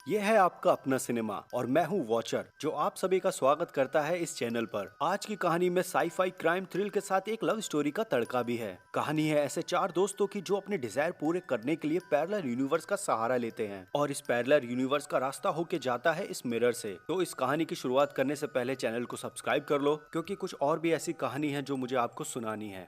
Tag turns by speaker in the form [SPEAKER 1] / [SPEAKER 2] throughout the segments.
[SPEAKER 1] ये है आपका अपना सिनेमा और मैं हूँ वॉचर जो आप सभी का स्वागत करता है इस चैनल पर। आज की कहानी में साई-फाई क्राइम थ्रिल के साथ एक लव स्टोरी का तड़का भी है। कहानी है ऐसे चार दोस्तों की जो अपने डिजायर पूरे करने के लिए पैरेलल यूनिवर्स का सहारा लेते हैं और इस पैरेलल यूनिवर्स का रास्ता होके जाता है इस मिरर से। तो इस कहानी की शुरुआत करने से पहले चैनल को सब्सक्राइब कर लो क्योंकि कुछ और भी ऐसी कहानी है जो मुझे आपको सुनानी है।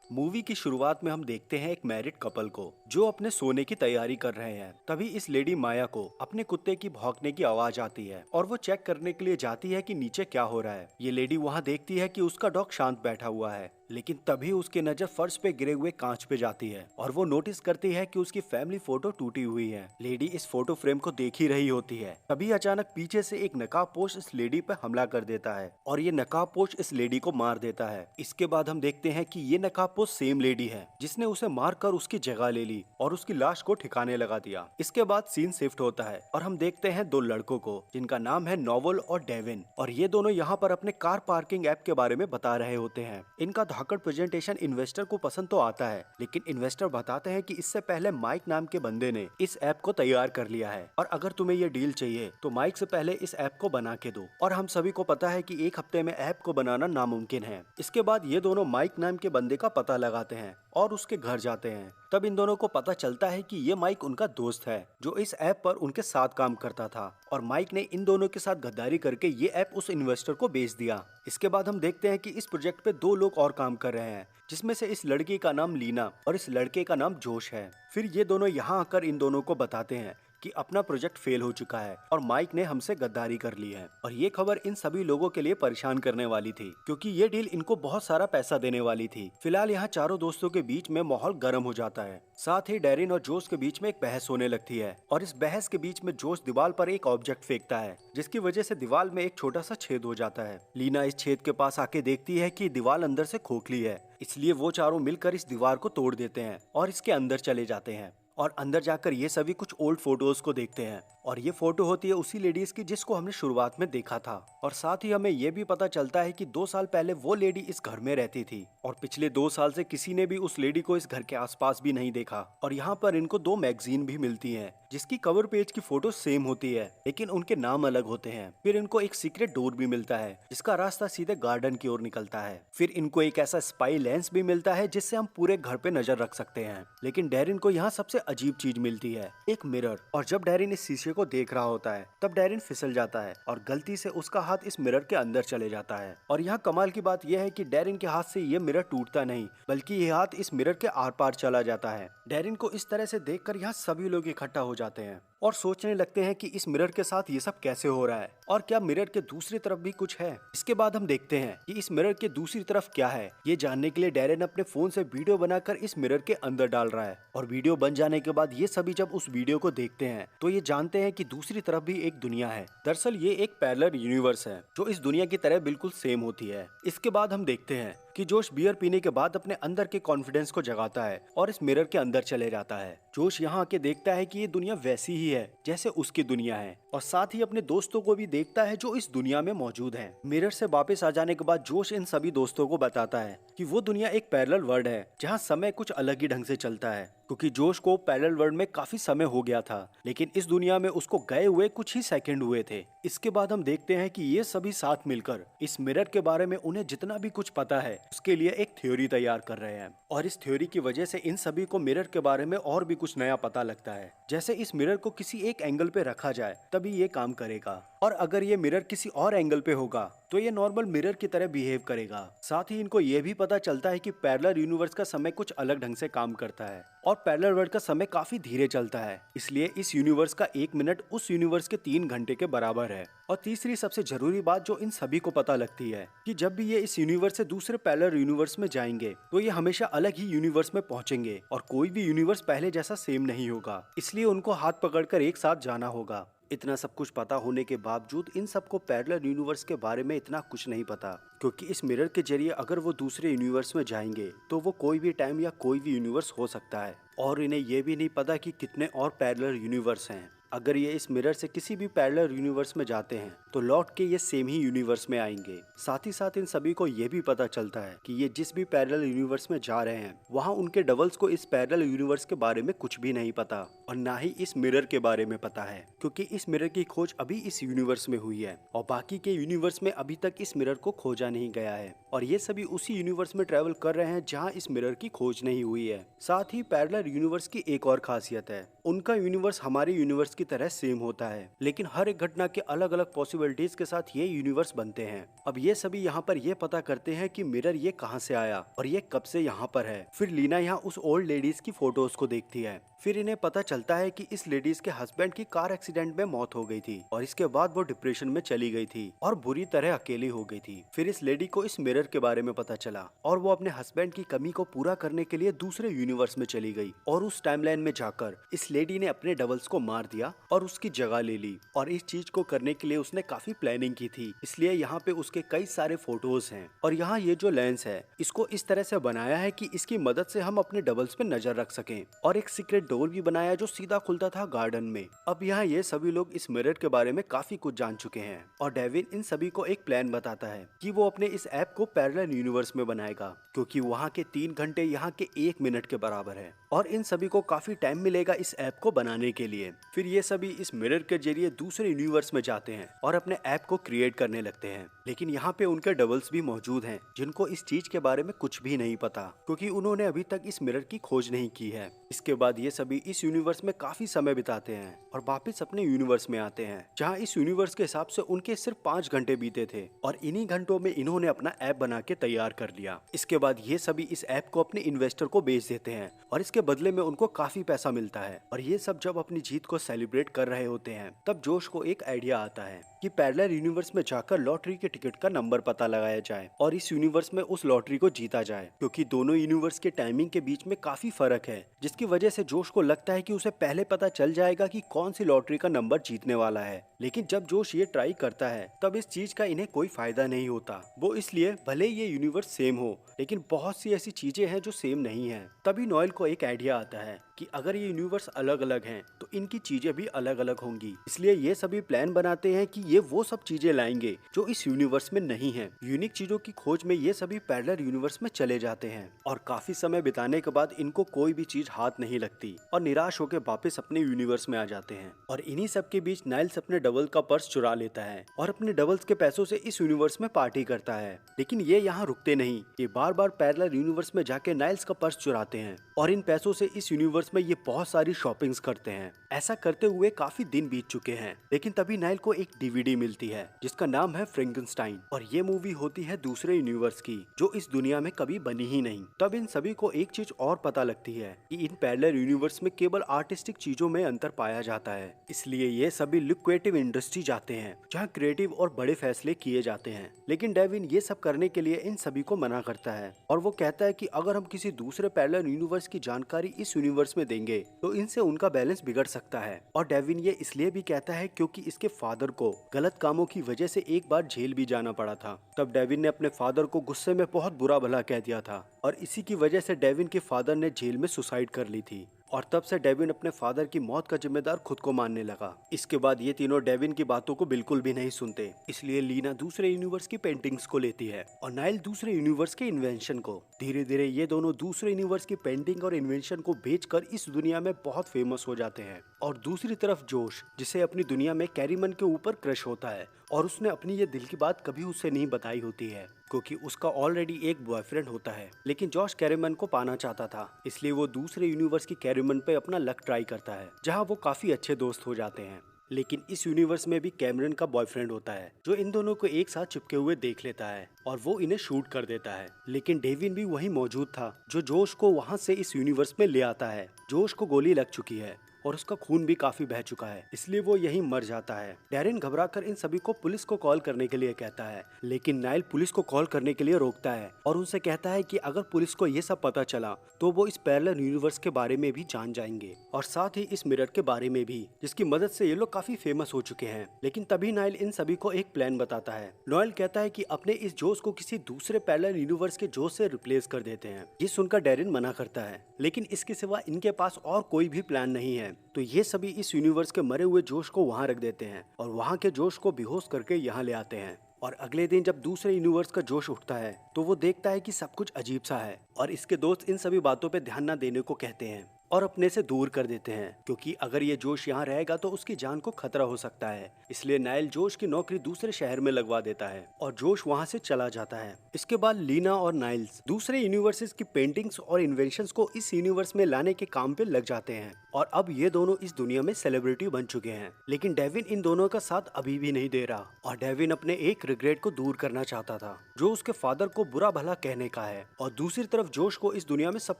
[SPEAKER 1] मूवी की शुरुआत में हम देखते हैं एक मैरिड कपल को जो अपने सोने की तैयारी कर रहे हैं। तभी इस लेडी माया को अपने कुत्ते की भौंकने की आवाज आती है और वो चेक करने के लिए जाती है कि नीचे क्या हो रहा है। ये लेडी वहाँ देखती है कि उसका डॉग शांत बैठा हुआ है, लेकिन तभी उसकी नजर फर्श पे गिरे हुए कांच पे जाती है और वो नोटिस करती है कि उसकी फैमिली फोटो टूटी हुई है। लेडी इस फोटो फ्रेम को देख ही रही होती है, तभी अचानक पीछे से एक नकाबपोश इस लेडी पे हमला कर देता है और ये नकाबपोश इस लेडी को मार देता है। इसके बाद हम देखते हैं कि ये नकाबपोश सेम लेडी है जिसने उसे मारकर उसकी जगह ले ली और उसकी लाश को ठिकाने लगा दिया। इसके बाद सीन शिफ्ट होता है और हम देखते हैं दो लड़कों को जिनका नाम है नोवल और डेविन, और ये दोनों यहाँ पर अपने कार पार्किंग ऐप के बारे में बता रहे होते हैं। इनका धाकड़ प्रेजेंटेशन इन्वेस्टर को पसंद तो आता है, लेकिन इन्वेस्टर बताते हैं कि इससे पहले माइक नाम के बंदे ने इस ऐप को तैयार कर लिया है और अगर तुम्हें ये डील चाहिए तो माइक से पहले इस ऐप को बना के दो। और हम सभी को पता है कि एक हफ्ते में ऐप को बनाना नामुमकिन है। इसके बाद ये दोनों माइक नाम के बंदे का पता लगाते हैं और उसके घर जाते हैं। तब इन दोनों को पता चलता है कि ये माइक उनका दोस्त है जो इस ऐप पर उनके साथ काम करता था और माइक ने इन दोनों के साथ गद्दारी करके ये ऐप उस इन्वेस्टर को बेच दिया। इसके बाद हम देखते हैं कि इस प्रोजेक्ट पे दो लोग और काम कर रहे हैं, जिसमें से इस लड़की का नाम लीना और इस लड़के का नाम जोश है। फिर ये दोनों यहाँ आकर इन दोनों को बताते हैं कि अपना प्रोजेक्ट फेल हो चुका है और माइक ने हमसे गद्दारी कर ली है। और ये खबर इन सभी लोगों के लिए परेशान करने वाली थी क्योंकि ये डील इनको बहुत सारा पैसा देने वाली थी। फिलहाल यहाँ चारों दोस्तों के बीच में माहौल गर्म हो जाता है। साथ ही डेरिन और जोश के बीच में एक बहस होने लगती है और इस बहस के बीच में जोश दीवार पर एक ऑब्जेक्ट फेंकता है जिसकी वजह से दीवार में एक छोटा सा छेद हो जाता है। लीना इस छेद के पास आके देखती है कि दीवार अंदर से खोखली है, इसलिए वो चारों मिलकर इस दीवार को तोड़ देते हैं और इसके अंदर चले जाते हैं और अंदर जाकर ये सभी कुछ ओल्ड फोटोज को देखते हैं और ये फोटो होती है उसी लेडीज की जिसको हमने शुरुआत में देखा था। और साथ ही हमें ये भी पता चलता है कि 2 साल पहले वो लेडी इस घर में रहती थी और पिछले 2 साल से किसी ने भी उस लेडी को इस घर के आसपास भी नहीं देखा। और यहाँ पर इनको 2 मैगजीन भी मिलती हैं जिसकी कवर पेज की फोटो सेम होती है लेकिन उनके नाम अलग होते हैं। फिर इनको एक सीक्रेट डोर भी मिलता है जिसका रास्ता सीधे गार्डन की ओर निकलता है। फिर इनको एक ऐसा स्पाई लेंस भी मिलता है जिससे हम पूरे घर पे नजर रख सकते हैं। लेकिन डेरिन को यहाँ सबसे अजीब चीज मिलती है, एक मिरर। और जब डेरिन इस शीशे को देख रहा होता है तब डेरिन फिसल जाता है और गलती से उसका हाथ इस मिरर के अंदर चले जाता है। और यहाँ कमाल की बात यह है कि डेरिन के हाथ से ये मिरर टूटता नहीं बल्कि ये हाथ इस मिरर के आर पार चला जाता है। डेरिन को इस तरह से देखकर यहाँ सभी लोग इकट्ठा हो जाते हैं और सोचने लगते हैं कि इस मिरर के साथ ये सब कैसे हो रहा है और क्या मिरर के दूसरी तरफ भी कुछ है। इसके बाद हम देखते हैं कि इस मिरर के दूसरी तरफ क्या है। ये जानने के लिए डेरिन अपने फोन से वीडियो बनाकर इस मिरर के अंदर डाल रहा है और वीडियो बन जाने के बाद ये सभी जब उस वीडियो को देखते हैं तो ये जानते हैं कि दूसरी तरफ भी एक दुनिया है। दरअसल ये एक पैरेलल यूनिवर्स है जो इस दुनिया की तरह बिल्कुल सेम होती है। इसके बाद हम देखते हैं कि जोश बियर पीने के बाद अपने अंदर के कॉन्फिडेंस को जगाता है और इस मिरर के अंदर चले जाता है। जोश यहाँ आके देखता है कि ये दुनिया वैसी ही है जैसे उसकी दुनिया है और साथ ही अपने दोस्तों को भी देखता है जो इस दुनिया में मौजूद हैं। मिरर से वापस आ जाने के बाद जोश इन सभी दोस्तों को बताता है कि वो दुनिया एक पैरेलल वर्ल्ड है जहाँ समय कुछ अलग ही ढंग से चलता है, क्योंकि जोश को पैरेलल वर्ल्ड में काफी समय हो गया था लेकिन इस दुनिया में उसको गए हुए कुछ ही सेकंड हुए थे। इसके बाद हम देखते हैं कि ये सभी साथ मिलकर इस मिरर के बारे में उन्हें जितना भी कुछ पता है उसके लिए एक थ्योरी तैयार कर रहे हैं और इस थ्योरी की वजह से इन सभी को मिरर के बारे में और भी कुछ नया पता लगता है। जैसे इस मिरर को किसी एक एंगल पे रखा जाए तभी ये काम करेगा और अगर ये मिरर किसी और एंगल पे होगा तो ये नॉर्मल मिरर की तरह बिहेव करेगा। साथ ही इनको ये भी पता चलता है कि पैरेलल यूनिवर्स का समय कुछ अलग ढंग से काम करता है और पैरेलल वर्ल्ड का समय काफी धीरे चलता है, इसलिए इस यूनिवर्स का 1 मिनट उस यूनिवर्स के 3 घंटे के बराबर है। और तीसरी सबसे जरूरी बात जो इन सभी को पता लगती है कि जब भी ये इस यूनिवर्स से दूसरे पैरेलल यूनिवर्स में जाएंगे तो ये हमेशा अलग ही यूनिवर्स में पहुंचेंगे और कोई भी यूनिवर्स पहले जैसा सेम नहीं होगा, इसलिए उनको हाथ पकड़कर एक साथ जाना होगा। इतना सब कुछ पता होने के बावजूद इन सबको पैरेलल यूनिवर्स के बारे में इतना कुछ नहीं पता, क्योंकि इस मिरर के जरिए अगर वो दूसरे यूनिवर्स में जाएंगे तो वो कोई भी टाइम या कोई भी यूनिवर्स हो सकता है और इन्हें ये भी नहीं पता कि कितने और पैरेलल यूनिवर्स हैं। अगर ये इस मिरर से किसी भी पैरेलल यूनिवर्स में जाते हैं तो लौट के ये सेम ही यूनिवर्स में आएंगे। साथ ही साथ इन सभी को ये भी पता चलता है कि ये जिस भी पैरेलल यूनिवर्स में जा रहे हैं वहाँ उनके डबल्स को इस पैरेलल यूनिवर्स के बारे में कुछ भी नहीं पता और ना ही इस मिरर के बारे में पता है, क्योंकि इस मिरर की खोज अभी इस यूनिवर्स में हुई है और बाकी के यूनिवर्स में अभी तक इस मिरर को खोजा नहीं गया है। और ये सभी उसी यूनिवर्स में ट्रेवल कर रहे हैं जहाँ इस मिरर की खोज नहीं हुई है। साथ ही पैरेलल यूनिवर्स की एक और खासियत है, उनका यूनिवर्स हमारे यूनिवर्स की तरह सेम होता है, लेकिन हर एक घटना के अलग अलग पॉसिबिलिटीज के साथ ये यूनिवर्स बनते हैं। अब ये सभी यहाँ पर ये पता करते हैं कि मिरर ये कहाँ से आया और ये कब से यहाँ पर है। फिर लीना यहाँ उस ओल्ड लेडीज की फोटोज को देखती है। फिर इन्हें पता चलता है कि इस लेडीज के हस्बैंड की कार एक्सीडेंट में मौत हो गई थी और इसके बाद वो डिप्रेशन में चली गई थी और बुरी तरह अकेली हो गई थी। फिर इस लेडी को इस मिरर के बारे में पता चला और वो अपने हस्बैंड की कमी को पूरा करने के लिए दूसरे यूनिवर्स में चली गई और उस टाइमलाइन में जाकर इस लेडी ने अपने डबल्स को मार दिया और उसकी जगह ले ली। और इस चीज को करने के लिए उसने काफी प्लानिंग की थी, इसलिए यहाँ पे उसके कई सारे फोटोज हैं। और यहाँ ये जो लेंस है इसको इस तरह से बनाया है कि इसकी मदद से हम अपने डबल्स पे नजर रख सकें। और एक सीक्रेट डोर भी बनाया जो सीधा खुलता था गार्डन में। अब यहाँ ये सभी लोग इस मिरर के बारे में काफी कुछ जान चुके हैं और डेविन इन सभी को एक प्लान बताता है कि वो अपने इस ऐप को पैरेलल यूनिवर्स में बनाएगा, क्योंकि वहाँ के 3 घंटे यहाँ के 1 मिनट के बराबर है और इन सभी को काफी टाइम मिलेगा इस ऐप को बनाने के लिए। फिर ये सभी इस मिरर के जरिए दूसरे यूनिवर्स में जाते हैं और अपने ऐप को क्रिएट करने लगते हैं, लेकिन यहाँ पे उनके डबल्स भी मौजूद हैं जिनको इस चीज के बारे में कुछ भी नहीं पता, क्योंकि उन्होंने अभी तक इस मिरर की खोज नहीं की है। इसके बाद ये सभी इस यूनिवर्स में काफी समय बिताते हैं और वापस अपने यूनिवर्स में आते हैं, जहाँ इस यूनिवर्स के हिसाब से उनके सिर्फ 5 घंटे बीते थे और इन्हीं घंटों में इन्होंने अपना ऐप बना के तैयार कर लिया। इसके बाद ये सभी इस ऐप को अपने इन्वेस्टर को बेच देते हैं और इसके बदले में उनको काफी पैसा मिलता है। और ये सब जब अपनी जीत को सेलिब्रेट कर रहे होते हैं तब जोश को एक आइडिया आता है कि पैरेलल यूनिवर्स में जाकर लॉटरी के टिकट का नंबर पता लगाया जाए और इस यूनिवर्स में उस लॉटरी को जीता जाए, क्योंकि दोनों यूनिवर्स के टाइमिंग के बीच में काफी फर्क है, जिसकी वजह से जोश को लगता है कि उसे पहले पता चल जाएगा कि कौन सी लॉटरी का नंबर जीतने वाला है। लेकिन जब जोश ये ट्राई करता है तब इस चीज का इन्हें कोई फायदा नहीं होता। वो इसलिए भले ये यूनिवर्स सेम हो लेकिन बहुत सी ऐसी चीजें हैं जो सेम नहीं है। तभी नोएल को एक आइडिया आता है कि अगर ये यूनिवर्स अलग अलग हैं तो इनकी चीजें भी अलग अलग होंगी। इसलिए ये सभी प्लान बनाते हैं कि ये वो सब चीजें लाएंगे जो इस यूनिवर्स में नहीं है। यूनिक चीजों की खोज में ये सभी पैरेलल यूनिवर्स में चले जाते हैं और काफी समय बिताने के बाद इनको कोई भी चीज हाथ नहीं लगती और निराश होकर वापस अपने यूनिवर्स में आ जाते हैं। और इन्हीं सब के बीच नाइल्स अपने डबल का पर्स चुरा लेता है और अपने डबल्स के पैसों से इस यूनिवर्स में पार्टी करता है। लेकिन ये यहाँ रुकते नहीं, ये बार बार पैरेलल यूनिवर्स में जाके नाइल्स का पर्स चुराते हैं और इन पैसों से इस यूनिवर्स में ये बहुत सारी शॉपिंग्स करते हैं। ऐसा करते हुए काफी दिन बीत चुके हैं, लेकिन तभी नाइल को एक डीवीडी मिलती है जिसका नाम है फ्रैंकेनस्टाइन और ये मूवी होती है दूसरे यूनिवर्स की जो इस दुनिया में कभी बनी ही नहीं। तब इन सभी को एक चीज और पता लगती है कि इन पैरेलल यूनिवर्स में केवल आर्टिस्टिक चीजों में अंतर पाया जाता है। इसलिए ये सभी लुक्रेटिव इंडस्ट्री जाते हैं जहाँ क्रिएटिव और बड़े फैसले किए जाते हैं। लेकिन डेविन ये सब करने के लिए इन सभी को मना करता है और वो कहता है कि अगर हम किसी दूसरे पैरेलल यूनिवर्स की जानकारी इस यूनिवर्स में देंगे तो इनसे उनका बैलेंस बिगड़ सकता है। और डेविन ये इसलिए भी कहता है क्योंकि इसके फादर को गलत कामों की वजह से एक बार जेल भी जाना पड़ा था। तब डेविन ने अपने फादर को गुस्से में बहुत बुरा भला कह दिया था और इसी की वजह से डेविन के फादर ने जेल में सुसाइड कर ली थी और तब से डेविन अपने फादर की मौत का जिम्मेदार खुद को मानने लगा। इसके बाद ये तीनों डेविन की बातों को बिल्कुल भी नहीं सुनते, इसलिए लीना दूसरे यूनिवर्स की पेंटिंग्स को लेती है और नाइल दूसरे यूनिवर्स के इन्वेंशन को। धीरे धीरे ये दोनों दूसरे यूनिवर्स की पेंटिंग और इन्वेंशन को बेचकर इस दुनिया में बहुत फेमस हो जाते हैं। और दूसरी तरफ जोश, जिसे अपनी दुनिया में कैरीमन के ऊपर क्रश होता है और उसने अपनी ये दिल की बात कभी उससे नहीं बताई होती है क्योंकि उसका ऑलरेडी एक बॉयफ्रेंड होता है। लेकिन जॉश कैरीमन को पाना चाहता था, इसलिए वो दूसरे यूनिवर्स की कैरीमन पे अपना लक ट्राई करता है जहाँ वो काफी अच्छे दोस्त हो जाते हैं। लेकिन इस यूनिवर्स में भी कैमरन का बॉयफ्रेंड होता है जो इन दोनों को एक साथ चिपके हुए देख लेता है और वो इन्हें शूट कर देता है। लेकिन डेविन भी वहीं मौजूद था जो जोश को वहां से इस यूनिवर्स में ले आता है। जोश को गोली लग चुकी है और उसका खून भी काफी बह चुका है, इसलिए वो यहीं मर जाता है। डैरेन घबराकर इन सभी को पुलिस को कॉल करने के लिए कहता है, लेकिन नाइल पुलिस को कॉल करने के लिए रोकता है और उनसे कहता है कि अगर पुलिस को ये सब पता चला तो वो इस पैरेलल यूनिवर्स के बारे में भी जान जाएंगे और साथ ही इस मिरर के बारे में भी, जिसकी मदद से ये लोग काफी फेमस हो चुके हैं। लेकिन तभी नाइल इन सभी को एक प्लान बताता है। नोएल कहता है कि अपने इस जोश को किसी दूसरे पैरेलल यूनिवर्स के जोश से रिप्लेस कर देते हैं। ये सुनकर डैरेन मना करता है, लेकिन इसके सिवा इनके पास और कोई भी प्लान नहीं है। हैं तो ये सभी इस यूनिवर्स के मरे हुए जोश को वहाँ रख देते हैं और वहाँ के जोश को बेहोश करके यहाँ ले आते हैं। और अगले दिन जब दूसरे यूनिवर्स का जोश उठता है तो वो देखता है कि सब कुछ अजीब सा है और इसके दोस्त इन सभी बातों पे ध्यान न देने को कहते हैं और अपने से दूर कर देते हैं, क्योंकि अगर ये जोश यहाँ रहेगा तो उसकी जान को खतरा हो सकता है। इसलिए नाइल जोश की नौकरी दूसरे शहर में लगवा देता है और जोश वहाँ से चला जाता है। इसके बाद लीना और नाइल्स दूसरे यूनिवर्सेस की पेंटिंग्स और इन्वेंशंस को इस यूनिवर्स में लाने के काम पे लग जाते हैं और अब ये दोनों इस दुनिया में सेलिब्रिटी बन चुके हैं। लेकिन डेविन इन दोनों का साथ अभी भी नहीं दे रहा और डेविन अपने एक रिग्रेट को दूर करना चाहता था जो उसके फादर को बुरा भला कहने का है। और दूसरी तरफ जोश को इस दुनिया में सब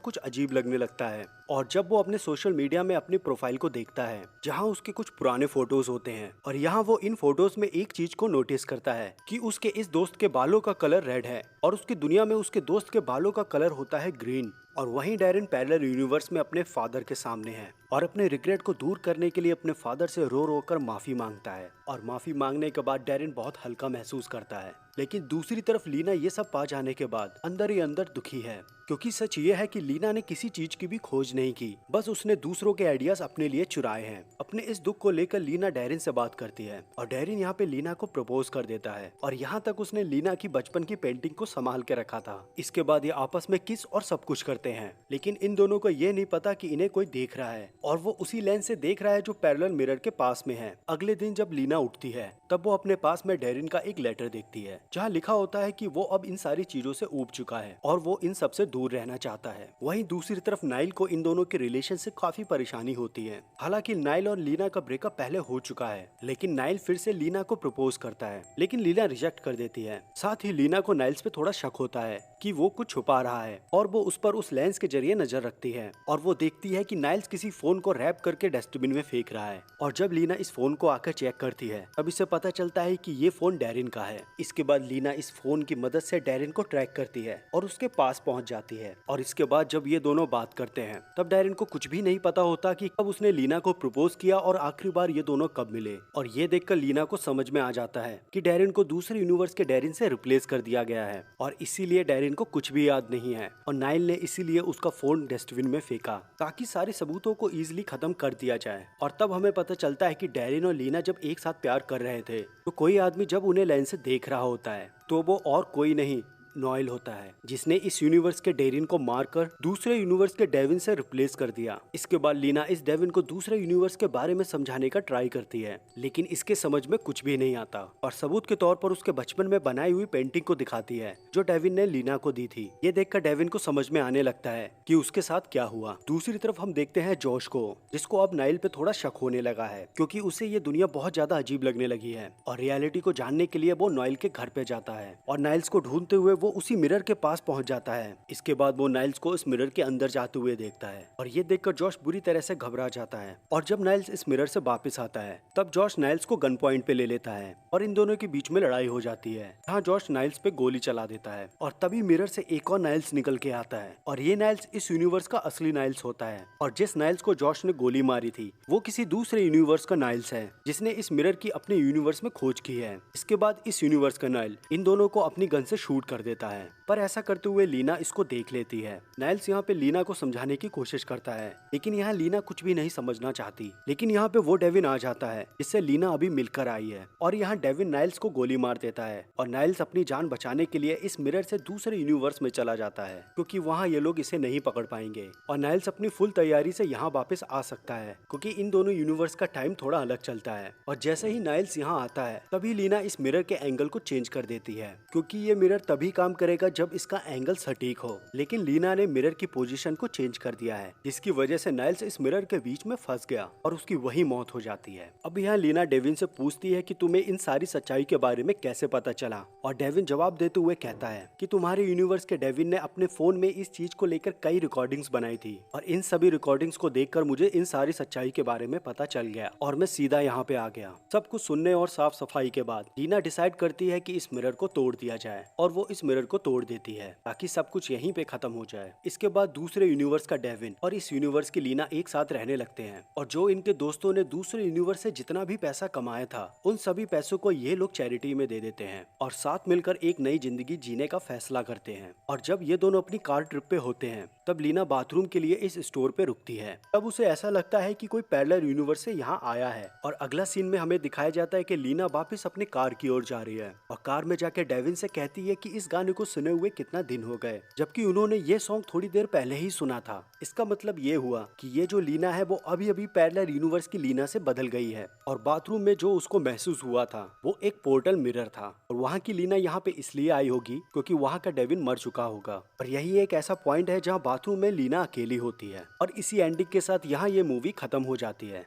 [SPEAKER 1] कुछ अजीब लगने लगता है और जब वो अपने सोशल मीडिया में अपनी प्रोफाइल को देखता है जहां उसके कुछ पुराने फोटोज होते हैं और यहाँ वो इन फोटोज में एक चीज को नोटिस करता है कि उसके इस दोस्त के बालों का कलर रेड है और उसकी दुनिया में उसके दोस्त के बालों का कलर होता है ग्रीन। और वहीं डैरेन पैरेलल यूनिवर्स में अपने फादर के सामने है और अपने रिग्रेट को दूर करने के लिए अपने फादर से रो रो कर माफी मांगता है और माफी मांगने के बाद डैरेन बहुत हल्का महसूस करता है। लेकिन दूसरी तरफ लीना ये सब पा जाने के बाद अंदर ही अंदर दुखी है, क्योंकि सच ये है कि लीना ने किसी चीज की भी खोज नहीं की, बस उसने दूसरों के आइडियाज अपने लिए चुराए हैं। अपने इस दुख को लेकर लीना डैरेन से बात करती है और डैरेन यहाँ पे लीना को प्रपोज कर देता है और यहाँ तक उसने लीना की बचपन की पेंटिंग को संभाल के रखा था। इसके बाद ये आपस में किस और सब कुछ करते हैं, लेकिन इन दोनों को ये नहीं पता कि इन्हें कोई देख रहा है और वो उसी लेंस से देख रहा है जो पैरेलल मिरर के पास में है। अगले दिन जब लीना उठती है तब वो अपने पास में डैरेन का एक लेटर देखती है जहाँ लिखा होता है कि वो अब इन सारी चीजों से ऊब चुका है और वो इन सब से दूर रहना चाहता है। वहीं दूसरी तरफ नाइल को इन दोनों के रिलेशन से काफी परेशानी होती है। हालांकि नाइल और लीना का ब्रेकअप पहले हो चुका है, लेकिन नाइल फिर से लीना को प्रपोज करता है, लेकिन लीना रिजेक्ट कर देती है। साथ ही लीना को नाइल्स पे थोड़ा शक होता है कि वो कुछ छुपा रहा है और वो उस पर उस लेंस के जरिए नजर रखती है और वो देखती है कि नाइल्स किसी फोन को रैप करके डस्टबिन में फेंक रहा है। और जब लीना इस फोन को आकर चेक करती है तब इसे पता चलता है कि ये फोन डैरेन का है। इसके बाद लीना इस फोन की मदद से डैरेन को ट्रैक करती है और उसके पास पहुंच जाती है और इसके बाद जब ये दोनों बात करते हैं तब डैरेन को कुछ भी नहीं पता होता कि कब उसने लीना को प्रपोज किया और आखिरी बार ये दोनों कब मिले। और ये देखकर लीना को समझ में आ जाता है कि डैरेन को दूसरे यूनिवर्स के डैरेन से रिप्लेस कर दिया गया है और इसीलिए डैरेन को कुछ भी याद नहीं है और नाइल ने इसीलिए उसका फोन डस्टबिन में फेंका ताकि सारे सबूतों को इजीली खत्म कर दिया जाए। और तब हमें पता चलता है कि डैरेन और लीना जब एक साथ प्यार कर रहे थे तो कोई आदमी जब उन्हें लेंस से देख रहा होता है तो वो और कोई नहीं नॉयल होता है, जिसने इस यूनिवर्स के डेरिन को मारकर दूसरे यूनिवर्स के डेविन से रिप्लेस कर दिया। इसके बाद लीना इस डेविन को दूसरे यूनिवर्स के बारे में समझाने का ट्राई करती है, लेकिन इसके समझ में कुछ भी नहीं आता और सबूत के तौर पर उसके बचपन में बनाई हुई पेंटिंग को दिखाती है जो डेविन ने लीना को दी थी। ये देखकर डेविन को समझ में आने लगता है कि उसके साथ क्या हुआ। दूसरी तरफ हम देखते हैं जॉश को, जिसको अब नाइल पे थोड़ा शक होने लगा है क्योंकि उसे ये दुनिया बहुत ज्यादा अजीब लगने लगी है और रियलिटी को जानने के लिए वो नाइल के घर पे जाता है और नाइल्स को ढूंढते हुए वो उसी मिरर के पास पहुंच जाता है। इसके बाद वो नाइल्स को इस मिरर के अंदर जाते हुए देखता है और ये देखकर जॉश बुरी तरह से घबरा जाता है। और जब नाइल्स इस मिरर से वापस आता है तब जॉश नाइल्स को गन पॉइंट पे ले लेता है और इन दोनों के बीच में लड़ाई हो जाती है, जहाँ जॉश नाइल्स पे गोली चला देता है और तभी मिरर से एक और नाइल्स निकल के आता है और ये नाइल्स इस यूनिवर्स का असली नाइल्स होता है और जिस नाइल्स को जॉश ने गोली मारी थी वो किसी दूसरे यूनिवर्स का नाइल्स है जिसने इस मिरर की अपने यूनिवर्स में खोज की है। इसके बाद इस यूनिवर्स का नाइल इन दोनों को अपनी गन से शूट कर देता है, पर ऐसा करते हुए लीना इसको देख लेती है। नाइल्स यहाँ पे लीना को समझाने की कोशिश करता है, लेकिन यहाँ लीना कुछ भी नहीं समझना चाहती। लेकिन यहाँ पे वो डेविन आ जाता है जिससे लीना अभी मिलकर आई है और यहाँ डेविन नाइल्स को गोली मार देता है और नाइल्स अपनी जान बचाने के लिए इस मिरर से दूसरे यूनिवर्स में चला जाता है क्योंकि वहाँ ये लोग इसे नहीं पकड़ पाएंगे और नाइल्स अपनी फुल तैयारी से यहाँ वापस आ सकता है क्योंकि इन दोनों यूनिवर्स का टाइम थोड़ा अलग चलता है। और जैसे ही नाइल्स यहाँ आता है तभी लीना इस मिरर के एंगल को चेंज कर देती है क्योंकि ये मिरर तभी काम करेगा जब इसका एंगल सटीक हो, लेकिन लीना ने मिरर की पोजीशन को चेंज कर दिया है जिसकी वजह से नाइल्स इस मिरर के बीच में फंस गया और उसकी वही मौत हो जाती है। अब यहाँ लीना डेविन से पूछती है कि तुम्हें इन सारी सच्चाई के बारे में कैसे पता चला और डेविन जवाब देते हुए कहता है कि तुम्हारे यूनिवर्स के डेविन ने अपने फोन में इस चीज को लेकर कई रिकॉर्डिंग्स बनाई थी और इन सभी रिकॉर्डिंग्स को देखकर मुझे इन सारी सच्चाई के बारे में पता चल गया और मैं सीधा यहाँ पे आ गया। सब कुछ सुनने और साफ सफाई के बाद लीना डिसाइड करती है कि इस मिरर को तोड़ दिया जाए और वो इस मिरर को तोड़ देती है ताकि सब कुछ यहीं पे खत्म हो जाए। इसके बाद दूसरे यूनिवर्स का डेविन और इस यूनिवर्स की लीना एक साथ रहने लगते हैं और जो इनके दोस्तों ने दूसरे यूनिवर्स से जितना भी पैसा कमाया था उन सभी पैसों को ये लोग चैरिटी में दे देते हैं और साथ मिलकर एक नई जिंदगी जीने का फैसला करते हैं। और जब ये दोनों अपनी कार ट्रिप पे होते हैं तब लीना बाथरूम के लिए इस स्टोर पे रुकती है। तब उसे ऐसा लगता है कि कोई पैरेलल यूनिवर्स से यहाँ आया है और अगला सीन में हमें दिखाया जाता है कि लीना वापस अपनी कार की ओर जा रही है और कार में जाके डेविन से कहती है कि इस गाने को सुने हुए कितना दिन हो गए, जबकि उन्होंने ये सॉन्ग थोड़ी देर पहले ही सुना था। इसका मतलब ये हुआ कि ये जो लीना है वो अभी अभी पैरेलल यूनिवर्स की लीना से बदल गई है और बाथरूम में जो उसको महसूस हुआ था वो एक पोर्टल मिरर था और वहाँ की लीना यहाँ पे इसलिए आई होगी क्योंकि वहाँ का डेविन मर चुका होगा। और यही एक ऐसा पॉइंट है जहाँ बाथरूम में लीना अकेली होती है और इसी एंडिंग के साथ यहाँ ये मूवी खत्म हो जाती है।